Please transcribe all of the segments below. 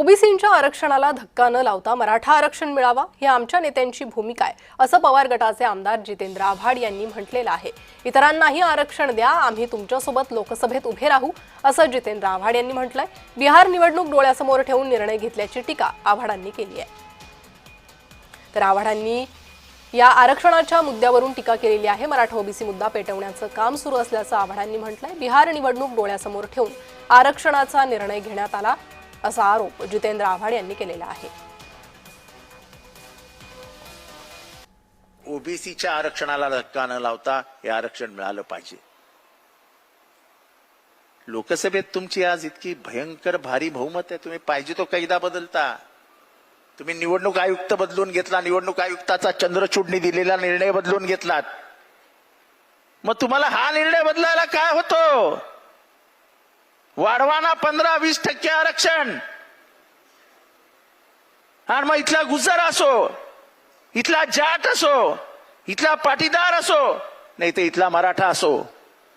ओबीसींच्या आरक्षणाला धक्का न लावता मराठा आरक्षण मिळावा ही आमच्या नेत्यांची भूमिका आहे असं पवार गटाचे आमदार जितेंद्र आव्हाड यांनी म्हटलेलं आहे। इतरांनाही आरक्षण द्या, आम्ही तुमच्यासोबत लोकसभेत उभे राहू असं जितेंद्र आव्हाड यांनी म्हटलंय। बिहार निवडणूक डोळ्यासमोर ठेवून निर्णय घेतल्याची टीका आव्हाडांनी केली आहे। तर आव्हाडांनी या आरक्षणाच्या मुद्द्यावरून टीका केलेली आहे। मराठा ओबीसी मुद्दा पेटवण्याचं काम सुरू असल्याचं आव्हाडांनी म्हटलंय। बिहार निवडणूक डोळ्यासमोर ठेवून आरक्षणाचा निर्णय घेण्यात आला असा आरोप जितेंद्र आव्हाड यांनी केलेला आहे। ओबीसीच्या आरक्षणाला धक्का न लावता हे आरक्षण मिळालं पाहिजे। लोकसभेत तुमची आज इतकी भयंकर भारी बहुमत आहे, तुम्ही पाहिजे तो कायदा बदलता। तुम्ही निवडणूक आयुक्त बदलून घेतला, निवडणूक आयुक्ताचा चंद्रचूडनी दिलेला निर्णय बदलून घेतलात। मग तुम्हाला हा निर्णय बदलायला काय होतो? वाढवाना 15-20% आरक्षण, आणि मग इथला गुजर असो, इथला जाट असो, इथला पाटीदार असो, नाही तर इथला मराठा असो,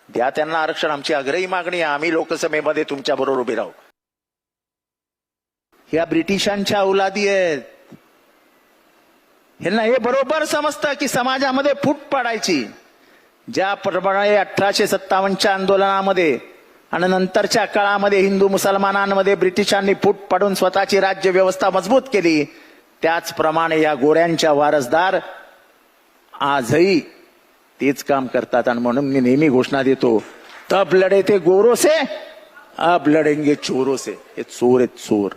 द्या त्यांना आरक्षण। आमची आग्रही मागणी आहे, आम्ही लोकसभेमध्ये तुमच्या बरोबर उभे राहू। ह्या ब्रिटिशांच्या औलादी आहेत, ह्यांना हे बरोबर समजतं की समाजामध्ये फूट पाडायची। ज्याप्रमाणे 1857च्या आंदोलनामध्ये आणि नंतरच्या काळामध्ये हिंदू मुसलमानांमध्ये ब्रिटिशांनी फूट पाडून स्वतःची राज्य व्यवस्था मजबूत केली, त्याचप्रमाणे या गोऱ्यांच्या वारसदार आजही तेच काम करतात। आणि म्हणून मी नेहमी घोषणा देतो, तब लढे थे गोरों से, अब लढेंगे चोरों से। हे चोर आहेत, चोर।